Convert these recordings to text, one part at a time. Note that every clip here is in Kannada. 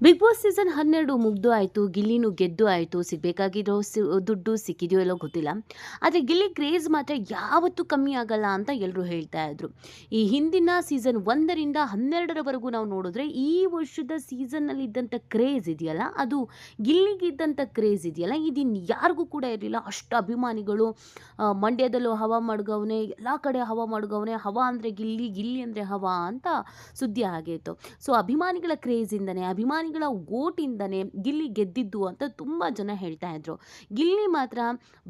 ಬಿಗ್ ಬಾಸ್ ಸೀಸನ್ 12 ಮುಗ್ದು ಆಯಿತು. ಗಿಲ್ಲಿನೂ ಗೆದ್ದು ಆಯಿತು. ಸಿಗಬೇಕಾಗಿರೋ ದುಡ್ಡು ಸಿಕ್ಕಿದೆಯೋ ಇಲ್ಲೋ ಗೊತ್ತಿಲ್ಲ. ಆದರೆ ಗಿಲ್ಲಿ ಕ್ರೇಜ್ ಮಾತ್ರ ಯಾವತ್ತೂ ಕಮ್ಮಿ ಆಗಲ್ಲ ಅಂತ ಎಲ್ಲರೂ ಹೇಳ್ತಾ ಇದ್ರು. ಈ ಹಿಂದಿನ ಸೀಸನ್ 1ರಿಂದ 12ರವರೆಗೂ ನಾವು ನೋಡಿದ್ರೆ ಈ ವರ್ಷದ ಸೀಸನ್ನಲ್ಲಿ ಇದ್ದಂಥ ಕ್ರೇಜ್ ಇದೆಯಲ್ಲ, ಅದು ಗಿಲ್ಲಿಗಿದ್ದಂಥ ಕ್ರೇಜ್ ಇದೆಯಲ್ಲ, ಇದಿನ್ನು ಯಾರಿಗೂ ಕೂಡ ಇರಲಿಲ್ಲ. ಅಷ್ಟು ಅಭಿಮಾನಿಗಳು ಮಂಡ್ಯದಲ್ಲೂ ಹವಾ ಮಡ್ಗವ್ನೆ, ಎಲ್ಲ ಕಡೆ ಹವಾ ಮಡ್ಗವ್ನೆ. ಹವಾ ಅಂದರೆ ಗಿಲ್ಲಿ, ಗಿಲ್ಲಿ ಅಂದರೆ ಹವಾ ಅಂತ ಸುದ್ದಿ ಆಗೈತು. ಸೊ ಅಭಿಮಾನಿಗಳ ಕ್ರೇಜಿಂದನೇ, ಅಭಿಮಾನಿಗಳ ಓಟಿಂದನೇ ಗಿಲ್ಲಿ ಗೆದ್ದಿದ್ದು ಅಂತ ತುಂಬ ಜನ ಹೇಳ್ತಾ ಇದ್ರು. ಗಿಲ್ಲಿ ಮಾತ್ರ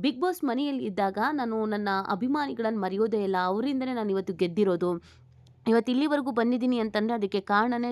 ಬಿಗ್ ಬಾಸ್ ಮನೆಯಲ್ಲಿ ಇದ್ದಾಗ ನಾನು ನನ್ನ ಅಭಿಮಾನಿಗಳನ್ನು ಮರೆಯೋದೇ ಇಲ್ಲ, ಅವರಿಂದನೇ ನಾನು ಇವತ್ತು ಗೆದ್ದಿರೋದು, ಇವತ್ತು ಇಲ್ಲಿವರೆಗೂ ಬಂದಿದ್ದೀನಿ ಅಂತಂದರೆ ಅದಕ್ಕೆ ಕಾರಣನೇ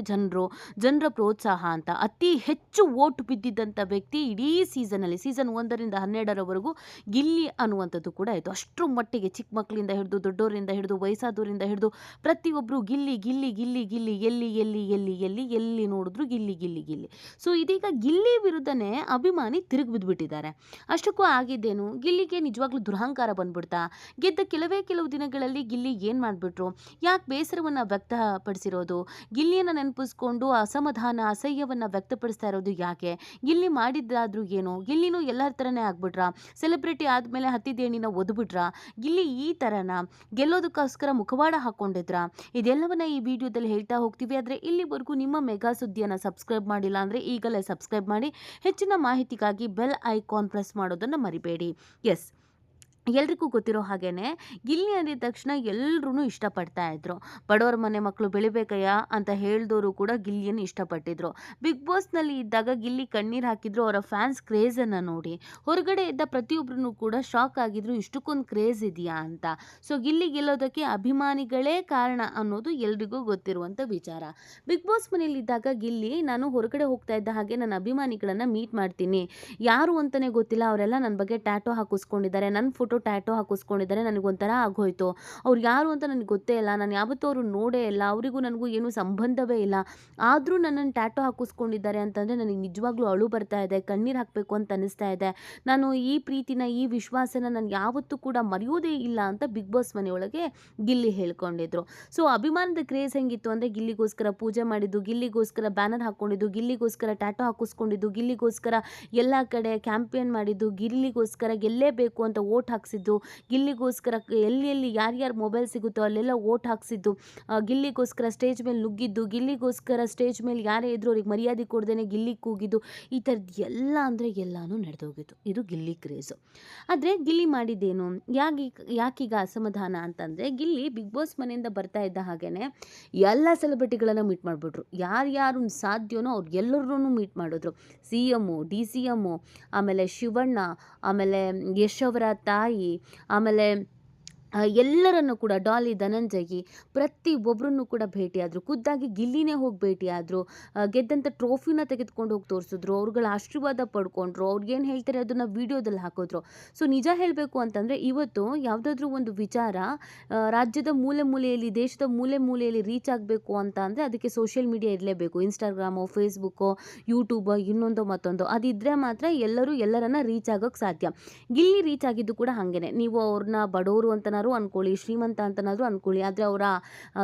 ಜನರ ಪ್ರೋತ್ಸಾಹ ಅಂತ. ಅತಿ ಹೆಚ್ಚು ಓಟ್ ಬಿದ್ದಿದ್ದಂಥ ವ್ಯಕ್ತಿ ಇಡೀ ಸೀಸನಲ್ಲಿ, ಸೀಸನ್ 1ರಿಂದ 12ರವರೆಗೂ ಗಿಲ್ಲಿ ಅನ್ನುವಂಥದ್ದು ಕೂಡ ಆಯಿತು. ಅಷ್ಟರ ಮಟ್ಟಿಗೆ ಚಿಕ್ಕ ಮಕ್ಕಳಿಂದ ಹಿಡಿದು ದೊಡ್ಡವರಿಂದ ಹಿಡಿದು ವಯಸ್ಸಾದವರಿಂದ ಹಿಡಿದು ಪ್ರತಿಯೊಬ್ಬರು ಗಿಲ್ಲಿ ಗಿಲ್ಲಿ ಗಿಲ್ಲಿ ಗಿಲ್ಲಿ, ಎಲ್ಲಿ ಎಲ್ಲಿ ಎಲ್ಲಿ ಎಲ್ಲಿ ಎಲ್ಲಿ ನೋಡಿದ್ರು ಗಿಲ್ಲಿ ಗಿಲ್ಲಿ ಗಿಲ್ಲಿ. ಸೊ ಇದೀಗ ಗಿಲ್ಲಿ ವಿರುದ್ಧನೇ ಅಭಿಮಾನಿ ತಿರುಗಿ ಬಿದ್ದುಬಿಟ್ಟಿದ್ದಾರೆ. ಅಷ್ಟಕ್ಕೂ ಆಗಿದ್ದೇನು, ಗಿಲ್ಲಿಗೆ ನಿಜವಾಗ್ಲೂ ದುರಹಂಕಾರ ಬಂದ್ಬಿಡ್ತಾ? ಗೆದ್ದ ಕೆಲವು ದಿನಗಳಲ್ಲಿ ಗಿಲ್ಲಿ ಏನು ಮಾಡಿಬಿಟ್ರು? ಯಾಕೆ ಬೇಸರವನ್ನು ವ್ಯಕ್ತಪಡಿಸಿರೋದು? ಗಿಲ್ಲಿಯನ್ನು ನೆನಪಿಸ್ಕೊಂಡು ಅಸಮಾಧಾನ, ಅಸಹ್ಯವನ್ನು ವ್ಯಕ್ತಪಡಿಸ್ತಾ ಇರೋದು ಯಾಕೆ? ಗಿಲ್ಲಿ ಮಾಡಿದ್ದಾದ್ರೂ ಏನು? ಗಿಲ್ಲಿನೂ ಎಲ್ಲರ ಥರನೇ ಆಗ್ಬಿಟ್ರಾ? ಸೆಲೆಬ್ರಿಟಿ ಆದಮೇಲೆ ಹತ್ತಿದೇಣಿನ ಒದ್ಬಿಟ್ರಾ? ಗಿಲ್ಲಿ ಈ ಥರನ ಗೆಲ್ಲೋದಕ್ಕೋಸ್ಕರ ಮುಖವಾಡ ಹಾಕ್ಕೊಂಡಿದ್ರಾ? ಇದೆಲ್ಲವನ್ನ ಈ ವಿಡಿಯೋದಲ್ಲಿ ಹೇಳ್ತಾ ಹೋಗ್ತೀವಿ. ಆದರೆ ಇಲ್ಲಿವರೆಗೂ ನಿಮ್ಮ ಮೆಗಾ ಸುದ್ದಿಯನ್ನು ಸಬ್ಸ್ಕ್ರೈಬ್ ಮಾಡಿಲ್ಲ ಅಂದರೆ ಈಗಲೇ ಸಬ್ಸ್ಕ್ರೈಬ್ ಮಾಡಿ. ಹೆಚ್ಚಿನ ಮಾಹಿತಿಗಾಗಿ ಬೆಲ್ ಐಕಾನ್ ಪ್ರೆಸ್ ಮಾಡೋದನ್ನು ಮರಿಬೇಡಿ. ಎಸ್, ಎಲ್ರಿಗೂ ಗೊತ್ತಿರೋ ಹಾಗೇನೆ ಗಿಲ್ಲಿ ಅಂದಿದ ತಕ್ಷಣ ಎಲ್ಲರೂ ಇಷ್ಟಪಡ್ತಾ ಇದ್ರು. ಬಡವರ ಮನೆ ಮಕ್ಕಳು ಬೆಳಿಬೇಕಯ್ಯ ಅಂತ ಹೇಳಿದವರು ಕೂಡ ಗಿಲ್ಲಿಯನ್ನು ಇಷ್ಟಪಟ್ಟಿದ್ರು. ಬಿಗ್ ಬಾಸ್ನಲ್ಲಿ ಇದ್ದಾಗ ಗಿಲ್ಲಿ ಕಣ್ಣೀರು ಹಾಕಿದ್ರು ಅವರ ಫ್ಯಾನ್ಸ್ ಕ್ರೇಜನ್ನು ನೋಡಿ. ಹೊರಗಡೆ ಇದ್ದ ಪ್ರತಿಯೊಬ್ಬರೂ ಕೂಡ ಶಾಕ್ ಆಗಿದ್ರು, ಇಷ್ಟಕ್ಕೊಂದು ಕ್ರೇಜ್ ಇದೆಯಾ ಅಂತ. ಸೊ ಗಿಲ್ಲಿ ಗೆಲ್ಲೋದಕ್ಕೆ ಅಭಿಮಾನಿಗಳೇ ಕಾರಣ ಅನ್ನೋದು ಎಲ್ರಿಗೂ ಗೊತ್ತಿರುವಂಥ ವಿಚಾರ. ಬಿಗ್ ಬಾಸ್ ಮನೆಯಲ್ಲಿದ್ದಾಗ ಗಿಲ್ಲಿ, ನಾನು ಹೊರಗಡೆ ಹೋಗ್ತಾ ಇದ್ದ ಹಾಗೆ ನನ್ನ ಅಭಿಮಾನಿಗಳನ್ನು ಮೀಟ್ ಮಾಡ್ತೀನಿ, ಯಾರು ಅಂತಲೇ ಗೊತ್ತಿಲ್ಲ, ಅವರೆಲ್ಲ ನನ್ನ ಬಗ್ಗೆ ಟ್ಯಾಟೋ ಹಾಕಿಸ್ಕೊಂಡಿದ್ದಾರೆ, ನನ್ನ ಫೋಟೋ ಟ್ಯಾಟೋ ಹಾಕಿಸ್ಕೊಂಡಿದ್ದಾರೆ, ನನಗೊಂಥರ ಆಗೋಯ್ತು, ಅವ್ರು ಯಾರು ಅಂತ ನನಗೆ ಗೊತ್ತೇ ಇಲ್ಲ, ನಾನು ಯಾವತ್ತೂ ಅವರು ನೋಡೇ ಇಲ್ಲ, ಅವರಿಗೂ ನನಗೂ ಏನೂ ಸಂಬಂಧವೇ ಇಲ್ಲ, ಆದರೂ ನನ್ನನ್ನು ಟ್ಯಾಟೋ ಹಾಕಿಸ್ಕೊಂಡಿದ್ದಾರೆ ಅಂತಂದರೆ ನನಗೆ ನಿಜವಾಗ್ಲೂ ಅಳು ಬರ್ತಾ ಇದೆ, ಕಣ್ಣೀರು ಹಾಕಬೇಕು ಅಂತ ಅನ್ನಿಸ್ತಾ ಇದೆ, ನಾನು ಈ ಪ್ರೀತಿನ, ಈ ವಿಶ್ವಾಸನ ನಾನು ಯಾವತ್ತೂ ಕೂಡ ಮರೆಯೋದೇ ಇಲ್ಲ ಅಂತ ಬಿಗ್ ಬಾಸ್ ಮನೆಯೊಳಗೆ ಗಿಲ್ಲಿ ಹೇಳ್ಕೊಂಡಿದ್ರು. ಸೊ ಅಭಿಮಾನದ ಕ್ರೇಜ್ ಹೆಂಗಿತ್ತು ಅಂದರೆ, ಗಿಲ್ಲಿಗೋಸ್ಕರ ಪೂಜೆ ಮಾಡಿದ್ದು, ಗಿಲ್ಲಿಗೋಸ್ಕರ ಬ್ಯಾನರ್ ಹಾಕ್ಕೊಂಡಿದ್ದು, ಗಿಲ್ಲಿಗೋಸ್ಕರ ಟ್ಯಾಟೋ ಹಾಕಿಸ್ಕೊಂಡಿದ್ದು, ಗಿಲ್ಲಿಗೋಸ್ಕರ ಎಲ್ಲ ಕಡೆ ಕ್ಯಾಂಪೇನ್ ಮಾಡಿದ್ದು, ಗಿಲ್ಲಿಗೋಸ್ಕರ ಗೆಲ್ಲೇಬೇಕು ಅಂತ ಓಟ್ ಹಾಕ್ಸಿದ್ದು, ಗಿಲ್ಲಿಗೋಸ್ಕರ ಎಲ್ಲಿ ಯಾರ್ಯಾರು ಮೊಬೈಲ್ ಸಿಗುತ್ತೋ ಅಲ್ಲೆಲ್ಲ ಓಟ್ ಹಾಕ್ಸಿದ್ದು, ಗಿಲ್ಲಿಗೋಸ್ಕರ ಸ್ಟೇಜ್ ಮೇಲೆ ನುಗ್ಗಿದ್ದು, ಗಿಲ್ಲಿಗೋಸ್ಕರ ಸ್ಟೇಜ್ ಮೇಲೆ ಯಾರೇ ಇದ್ರೂ ಅವ್ರಿಗೆ ಮರ್ಯಾದೆ ಕೊಡ್ದೇನೆ ಗಿಲ್ಲಿ ಕೂಗಿದ್ದು, ಈ ಥರದ್ದು ಎಲ್ಲ ಅಂದರೆ ಎಲ್ಲನೂ ನಡೆದೋಗಿತ್ತು. ಇದು ಗಿಲ್ಲಿ ಕ್ರೇಜು. ಆದರೆ ಗಿಲ್ಲಿ ಮಾಡಿದ್ದೇನು, ಯಾಕೀಗ ಅಸಮಾಧಾನ ಅಂತಂದರೆ, ಗಿಲ್ಲಿ ಬಿಗ್ ಬಾಸ್ ಮನೆಯಿಂದ ಬರ್ತಾ ಇದ್ದ ಹಾಗೇ ಎಲ್ಲ ಸೆಲೆಬ್ರಿಟಿಗಳನ್ನು ಮೀಟ್ ಮಾಡಿಬಿಟ್ರು. ಯಾರ್ಯಾರು ಸಾಧ್ಯವೋ ಅವ್ರು ಎಲ್ಲರೂ ಮೀಟ್ ಮಾಡಿದ್ರು. CM, DCM, ಆಮೇಲೆ ಶಿವಣ್ಣ, ಆಮೇಲೆ ಯಶ್ ಅವರ ತಾಯಿ, ಆಮೇಲೆ ಎಲ್ಲರನ್ನು ಕೂಡ, ಡಾಲಿ, ಧನಂಜಯಿ, ಪ್ರತಿಯೊಬ್ಬರನ್ನು ಕೂಡ ಭೇಟಿಯಾದರು. ಖುದ್ದಾಗಿ ಗಿಲ್ಲಿನೇ ಹೋಗಿ ಭೇಟಿಯಾದರು. ಗೆದ್ದಂಥ ಟ್ರೋಫಿನ ತೆಗೆದುಕೊಂಡು ಹೋಗಿ ತೋರಿಸಿದ್ರು, ಅವ್ರುಗಳ ಆಶೀರ್ವಾದ ಪಡ್ಕೊಂಡ್ರು, ಅವ್ರಿಗೇನು ಹೇಳ್ತಾರೆ ಅದನ್ನು ವೀಡಿಯೋದಲ್ಲಿ ಹಾಕಿದ್ರು. ಸೊ ನಿಜ ಹೇಳಬೇಕು ಅಂತಂದರೆ, ಇವತ್ತು ಯಾವುದಾದ್ರೂ ಒಂದು ವಿಚಾರ ರಾಜ್ಯದ ಮೂಲೆ ಮೂಲೆಯಲ್ಲಿ, ದೇಶದ ಮೂಲೆ ಮೂಲೆಯಲ್ಲಿ ರೀಚ್ ಆಗಬೇಕು ಅಂತ ಅಂದರೆ ಅದಕ್ಕೆ ಸೋಷಿಯಲ್ ಮೀಡಿಯಾ ಇರಲೇಬೇಕು. ಇನ್ಸ್ಟಾಗ್ರಾಮು, ಫೇಸ್ಬುಕ್ಕು, ಯೂಟ್ಯೂಬು, ಇನ್ನೊಂದು ಮತ್ತೊಂದು ಅದಿದ್ದರೆ ಮಾತ್ರ ಎಲ್ಲರೂ ಎಲ್ಲರನ್ನ ರೀಚ್ ಆಗೋಕ್ಕೆ ಸಾಧ್ಯ. ಗಿಲ್ಲಿ ರೀಚ್ ಆಗಿದ್ದು ಕೂಡ ಹಾಗೇನೆ. ನೀವು ಅವ್ರನ್ನ ಬಡವರು ಅಂತ ಅನ್ಕೊಳ್ಳಿ, ಶ್ರೀಮಂತ ಅಂತನಾದರೂ ಅನ್ಕೊಳ್ಳಿ, ಆದರೆ ಅವರ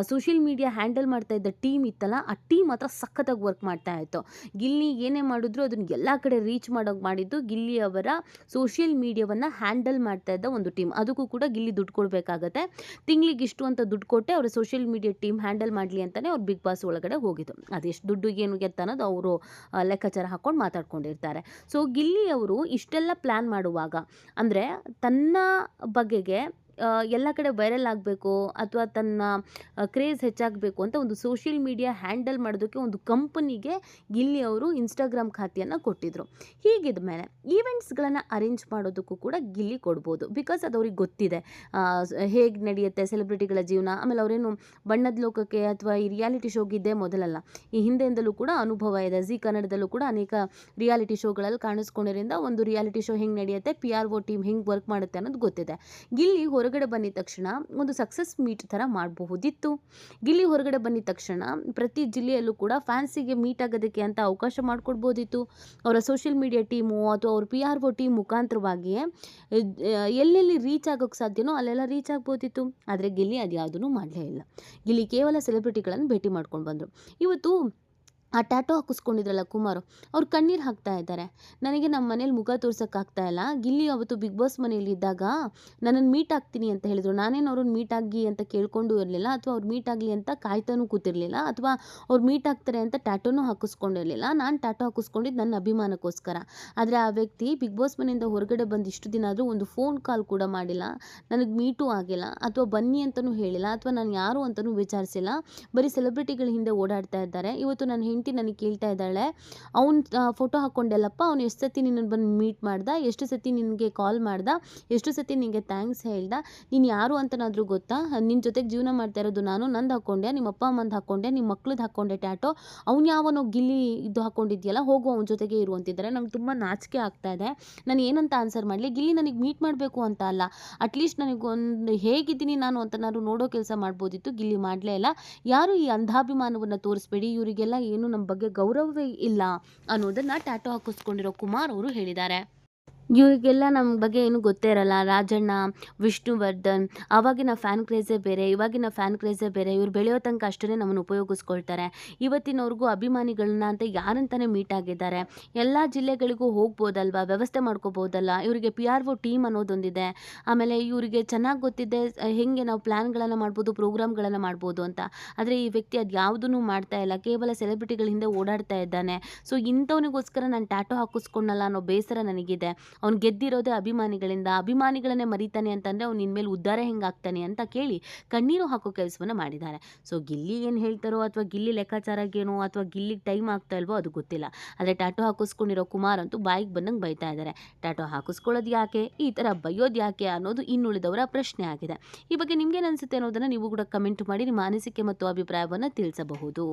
ಸೋಷಿಯಲ್ ಮೀಡಿಯಾ ಹ್ಯಾಂಡಲ್ ಮಾಡ್ತಾ ಇದ್ದ ಟೀಮ್ ಇತ್ತಲ್ಲ, ಆ ಟೀಮ್ ಮಾತ್ರ ಸಖತ್ತಾಗಿ ವರ್ಕ್ ಮಾಡ್ತಾ ಇತ್ತು. ಗಿಲ್ಲಿ ಏನೇ ಮಾಡಿದ್ರು ಅದನ್ನು ಎಲ್ಲ ಕಡೆ ರೀಚ್ ಮಾಡೋಕೆ ಮಾಡಿದ್ದು ಗಿಲ್ಲಿ ಅವರ ಸೋಷಿಯಲ್ ಮೀಡಿಯಾವನ್ನು ಹ್ಯಾಂಡಲ್ ಮಾಡ್ತಾ ಇದ್ದ ಒಂದು ಟೀಮ್. ಅದಕ್ಕೂ ಕೂಡ ಗಿಲ್ಲಿ ದುಡ್ಡು ಕೊಡಬೇಕಾಗತ್ತೆ. ತಿಂಗಳಿಗೆ ಇಷ್ಟು ಅಂತ ದುಡ್ಡು ಕೊಟ್ಟೆ ಅವರ ಸೋಷಿಯಲ್ ಮೀಡಿಯಾ ಟೀಮ್ ಹ್ಯಾಂಡಲ್ ಮಾಡಲಿ ಅಂತಲೇ ಅವ್ರು ಬಿಗ್ ಬಾಸ್ ಒಳಗಡೆ ಹೋಗಿದ್ದು. ಅದೆಷ್ಟು ದುಡ್ಡು ಏನು ಗೆತ್ತ ಅನ್ನೋದು ಅವರು ಲೆಕ್ಕಾಚಾರ ಹಾಕ್ಕೊಂಡು ಮಾತಾಡ್ಕೊಂಡಿರ್ತಾರೆ. ಸೊ ಗಿಲ್ಲಿ ಅವರು ಇಷ್ಟೆಲ್ಲ ಪ್ಲ್ಯಾನ್ ಮಾಡುವಾಗ, ಅಂದರೆ ತನ್ನ ಬಗೆಗೆ ಎಲ್ಲ ಕಡೆ ವೈರಲ್ ಆಗಬೇಕು ಅಥವಾ ತನ್ನ ಕ್ರೇಜ್ ಹೆಚ್ಚಾಗಬೇಕು ಅಂತ ಒಂದು ಸೋಷಿಯಲ್ ಮೀಡಿಯಾ ಹ್ಯಾಂಡಲ್ ಮಾಡೋದಕ್ಕೆ ಒಂದು ಕಂಪನಿಗೆ ಗಿಲ್ಲಿ ಅವರು ಇನ್ಸ್ಟಾಗ್ರಾಮ್ ಖಾತೆಯನ್ನು ಕೊಟ್ಟಿದ್ದರು. ಹೀಗಿದ ಮೇಲೆ ಈವೆಂಟ್ಸ್ಗಳನ್ನು ಅರೇಂಜ್ ಮಾಡೋದಕ್ಕೂ ಕೂಡ ಗಿಲ್ಲಿ ಕೊಡ್ಬೋದು. ಬಿಕಾಸ್ ಅದು ಅವ್ರಿಗೆ ಗೊತ್ತಿದೆ ಹೇಗೆ ನಡೆಯುತ್ತೆ ಸೆಲೆಬ್ರಿಟಿಗಳ ಜೀವನ. ಆಮೇಲೆ ಅವರೇನು ಬಣ್ಣದ ಲೋಕಕ್ಕೆ ಅಥವಾ ಈ ರಿಯಾಲಿಟಿ ಶೋಗಿದ್ದೇ ಮೊದಲಲ್ಲ, ಈ ಹಿಂದೆಯಿಂದಲೂ ಕೂಡ ಅನುಭವ ಇದೆ. ಜಿ ಕನ್ನಡದಲ್ಲೂ ಕೂಡ ಅನೇಕ ರಿಯಾಲಿಟಿ ಶೋಗಳಲ್ಲಿ ಕಾಣಿಸ್ಕೊಂಡಿರೋದ್ರಿಂದ ಒಂದು ರಿಯಾಲಿಟಿ ಶೋ ಹೆಂಗೆ ನಡೆಯುತ್ತೆ, PRO ಟೀಮ್ ಹೆಂಗೆ ವರ್ಕ್ ಮಾಡುತ್ತೆ ಅನ್ನೋದು ಗೊತ್ತಿದೆ. ಗಿಲ್ಲಿ ಹೊರಗಡೆ ಬಂದಿದ ತಕ್ಷಣ ಒಂದು ಸಕ್ಸಸ್ ಮೀಟ್ ಥರ ಮಾಡಬಹುದಿತ್ತು. ಗಿಲ್ಲಿ ಹೊರಗಡೆ ಬಂದಿದ ತಕ್ಷಣ ಪ್ರತಿ ಜಿಲ್ಲೆಯಲ್ಲೂ ಕೂಡ ಫ್ಯಾನ್ಸಿಗೆ ಮೀಟ್ ಆಗೋದಕ್ಕೆ ಅಂತ ಅವಕಾಶ ಮಾಡಿಕೊಡ್ಬೋದಿತ್ತು. ಅವರ ಸೋಷಿಯಲ್ ಮೀಡಿಯಾ ಟೀಮು ಅಥವಾ ಅವ್ರ PRO ಟೀಮ್ ಮುಖಾಂತರವಾಗಿ ಎಲ್ಲೆಲ್ಲಿ ರೀಚ್ ಆಗೋಕ್ಕೆ ಸಾಧ್ಯನೋ ಅಲ್ಲೆಲ್ಲ ರೀಚ್ ಆಗ್ಬೋದಿತ್ತು. ಆದರೆ ಗಿಲ್ಲಿ ಅದು ಯಾವುದೂ ಮಾಡಲೇ ಇಲ್ಲ. ಗಿಲ್ಲಿ ಕೇವಲ ಸೆಲೆಬ್ರಿಟಿಗಳನ್ನು ಭೇಟಿ ಮಾಡ್ಕೊಂಡು ಬಂದರು. ಇವತ್ತು ಆ ಟ್ಯಾಟೂ ಹಾಕಿಸ್ಕೊಂಡಿದ್ರಲ್ಲ ಕುಮಾರು, ಅವ್ರು ಕಣ್ಣೀರು ಹಾಕ್ತಾ ಇದ್ದಾರೆ. ನನಗೆ ನಮ್ಮ ಮನೇಲಿ ಮುಖ ತೋರ್ಸೋಕ್ಕಾಗ್ತಾ ಇಲ್ಲ. ಗಿಲ್ಲಿ ಅವತ್ತು ಬಿಗ್ ಬಾಸ್ ಮನೇಲಿ ಇದ್ದಾಗ ನನ್ನನ್ನು ಮೀಟ್ ಆಗ್ತೀನಿ ಅಂತ ಹೇಳಿದ್ರು. ನಾನೇನು ಅವ್ರನ್ನ ಮೀಟ್ ಆಗಿ ಅಂತ ಕೇಳ್ಕೊಂಡು ಇರಲಿಲ್ಲ, ಅಥವಾ ಅವ್ರು ಮೀಟ್ ಆಗಲಿ ಅಂತ ಕಾಯ್ತಾನೂ ಕೂತಿರ್ಲಿಲ್ಲ, ಅಥವಾ ಅವ್ರು ಮೀಟ್ ಆಗ್ತಾರೆ ಅಂತ ಟ್ಯಾಟೂನೂ ಹಾಕಿಸ್ಕೊಂಡಿರಲಿಲ್ಲ. ನಾನು ಟ್ಯಾಟೂ ಹಾಕಿಸ್ಕೊಂಡಿದ್ದು ನನ್ನ ಅಭಿಮಾನಕ್ಕೋಸ್ಕರ. ಆದರೆ ಆ ವ್ಯಕ್ತಿ ಬಿಗ್ ಬಾಸ್ ಮನೆಯಿಂದ ಹೊರಗಡೆ ಬಂದು ಇಷ್ಟು ದಿನ ಆದರೂ ಒಂದು ಫೋನ್ ಕಾಲ್ ಕೂಡ ಮಾಡಿಲ್ಲ, ನನಗೆ ಮೀಟೂ ಆಗಿಲ್ಲ, ಅಥವಾ ಬನ್ನಿ ಅಂತಲೂ ಹೇಳಿಲ್ಲ, ಅಥವಾ ನಾನು ಯಾರು ಅಂತಲೂ ವಿಚಾರಿಸಿಲ್ಲ. ಬರೀ ಸೆಲೆಬ್ರಿಟಿಗಳ ಹಿಂದೆ ಓಡಾಡ್ತಾ ಇದ್ದಾರೆ. ಇವತ್ತು ನನ್ನ ಹೆಂಡತಿ ನನಗೆ ಕೇಳ್ತಾ ಇದ್ದಾಳೆ, ಅವ್ನು ಫೋಟೋ ಹಾಕ್ಕೊಂಡೆಲ್ಲಪ್ಪ, ಅವ್ನು ಎಷ್ಟು ಸತಿ ನಿನ್ನನ್ನು ಬಂದು ಮೀಟ್ ಮಾಡ್ದ, ಎಷ್ಟು ಸತಿ ನಿನಗೆ ಕಾಲ್ ಮಾಡ್ದ, ಎಷ್ಟು ಸತಿ ನಿನಗೆ ಥ್ಯಾಂಕ್ಸ್ ಹೇಳ್ದ, ನೀನು ಯಾರು ಅಂತನಾದರೂ ಗೊತ್ತಾ, ನಿನ್ನ ಜೊತೆಗೆ ಜೀವನ ಮಾಡ್ತಾ ಇರೋದು ನಾನು, ನಂದು ಹಾಕ್ಕೊಂಡೆ, ನಿಮ್ಮ ಅಪ್ಪ ಅಮ್ಮಂದು ಹಾಕ್ಕೊಂಡೆ, ನಿಮ್ಮ ಮಕ್ಳದ್ದು ಹಾಕ್ಕೊಂಡೆ ಟ್ಯಾಟೋ, ಅವ್ನು ಯಾವನೋ ಗಿಲ್ಲಿ ಇದು ಹಾಕ್ಕೊಂಡಿದ್ಯಲ್ಲ, ಹೋಗು ಅವನ ಜೊತೆಗೆ ಇರು ಅಂತಿದ್ದಾರೆ. ನಂಗೆ ತುಂಬ ನಾಚಿಕೆ ಆಗ್ತಾ ಇದೆ. ನಾನು ಏನಂತ ಆನ್ಸರ್ ಮಾಡಲಿ? ಗಿಲ್ಲಿ ನನಗೆ ಮೀಟ್ ಮಾಡಬೇಕು ಅಂತ ಅಲ್ಲ, ಅಟ್ಲೀಸ್ಟ್ ನನಗೊಂದು ಹೇಗಿದ್ದೀನಿ ನಾನು ಅಂತ ನಾನು ನೋಡೋ ಕೆಲಸ ಮಾಡ್ಬೋದಿತ್ತು. ಗಿಲ್ಲಿ ಮಾಡಲೇ ಇಲ್ಲ. ಯಾರು ಈ ಅಂಧಾಭಿಮಾನವನ್ನು ತೋರಿಸ್ಬೇಡಿ, ಇವರಿಗೆಲ್ಲ ಏನು ನಮ್ಮ ಬಗ್ಗೆ ಗೌರವವೇ ಇಲ್ಲ ಅನ್ನೋದನ್ನು ಟ್ಯಾಟೂ ಹಾಕಿಸ್ಕೊಂಡಿರೋ ಕುಮಾರ್ ಅವರು ಹೇಳಿದ್ದಾರೆ. ಇವರಿಗೆಲ್ಲ ನಮ್ಮ ಬಗ್ಗೆ ಏನು ಗೊತ್ತೇ ಇರಲ್ಲ. ರಾಜಣ್ಣ, ವಿಷ್ಣುವರ್ಧನ್, ಆವಾಗಿನ ಫ್ಯಾನ್ ಕ್ರೇಜೇ ಬೇರೆ, ಇವಾಗಿನ ಫ್ಯಾನ್ ಕ್ರೇಜೇ ಬೇರೆ. ಇವ್ರು ಬೆಳೆಯೋ ತನಕ ಅಷ್ಟೇ ನಮ್ಮನ್ನು ಉಪಯೋಗಿಸ್ಕೊಳ್ತಾರೆ. ಇವತ್ತಿನವ್ರಿಗೂ ಅಭಿಮಾನಿಗಳನ್ನ ಅಂತ ಯಾರಂತಾನೆ ಮೀಟ್ ಆಗಿದ್ದಾರೆ. ಎಲ್ಲ ಜಿಲ್ಲೆಗಳಿಗೂ ಹೋಗ್ಬೋದಲ್ವಾ, ವ್ಯವಸ್ಥೆ ಮಾಡ್ಕೋಬೋದಲ್ಲ. ಇವರಿಗೆ PRO ಟೀಮ್ ಅನ್ನೋದೊಂದಿದೆ. ಆಮೇಲೆ ಇವರಿಗೆ ಚೆನ್ನಾಗಿ ಗೊತ್ತಿದೆ ಹೇಗೆ ನಾವು ಪ್ಲ್ಯಾನ್ಗಳನ್ನು ಮಾಡ್ಬೋದು, ಪ್ರೋಗ್ರಾಮ್ಗಳನ್ನು ಮಾಡ್ಬೋದು ಅಂತ. ಆದರೆ ಈ ವ್ಯಕ್ತಿ ಅದು ಯಾವುದೂ ಮಾಡ್ತಾ ಇಲ್ಲ, ಕೇವಲ ಸೆಲೆಬ್ರಿಟಿಗಳ ಹಿಂದೆ ಓಡಾಡ್ತಾ ಇದ್ದಾನೆ. ಸೊ ಇಂಥವನಿಗೋಸ್ಕರ ನಾನು ಟ್ಯಾಟೂ ಹಾಕಿಸ್ಕೊಂಡಲ್ಲ ಅನ್ನೋ ಬೇಸರ ನನಗಿದೆ. ಅವ್ನು ಗೆದ್ದಿರೋದೇ ಅಭಿಮಾನಿಗಳಿಂದ. ಅಭಿಮಾನಿಗಳನ್ನೇ ಮರಿತಾನೆ ಅಂತಂದರೆ ಅವ್ನು ಇನ್ಮೇಲೆ ಉದ್ಧಾರ ಹೆಂಗಾಗ್ತಾನೆ ಅಂತ ಕೇಳಿ ಕಣ್ಣೀರು ಹಾಕೋ ಕೆಲಸವನ್ನು ಮಾಡಿದ್ದಾರೆ. ಸೊ ಗಿಲ್ಲಿ ಏನು ಹೇಳ್ತಾರೋ, ಅಥವಾ ಗಿಲ್ಲಿ ಲೆಕ್ಕಾಚಾರಕ್ಕೇನೋ, ಅಥವಾ ಗಿಲ್ಲಿಗೆ ಟೈಮ್ ಆಗ್ತಾ ಇಲ್ವೋ ಅದು ಗೊತ್ತಿಲ್ಲ. ಆದರೆ ಟ್ಯಾಟೂ ಹಾಕಿಸ್ಕೊಂಡಿರೋ ಕುಮಾರ್ ಅಂತೂ ಬಾಯಿಗೆ ಬಂದಂಗೆ ಬೈತಾ ಇದ್ದಾರೆ. ಟ್ಯಾಟೂ ಹಾಕಿಸ್ಕೊಳ್ಳೋದು ಯಾಕೆ, ಈ ಥರ ಬೈಯೋದು ಯಾಕೆ ಅನ್ನೋದು ಇನ್ನುಳಿದವರ ಪ್ರಶ್ನೆ ಆಗಿದೆ. ಈ ಬಗ್ಗೆ ನಿಮ್ಗೇನು ಅನಿಸುತ್ತೆ ಅನ್ನೋದನ್ನು ನೀವು ಕೂಡ ಕಮೆಂಟ್ ಮಾಡಿ ನಿಮ್ಮ ಅನಿಸಿಕೆ ಮತ್ತು ಅಭಿಪ್ರಾಯವನ್ನು ತಿಳಿಸಬಹುದು.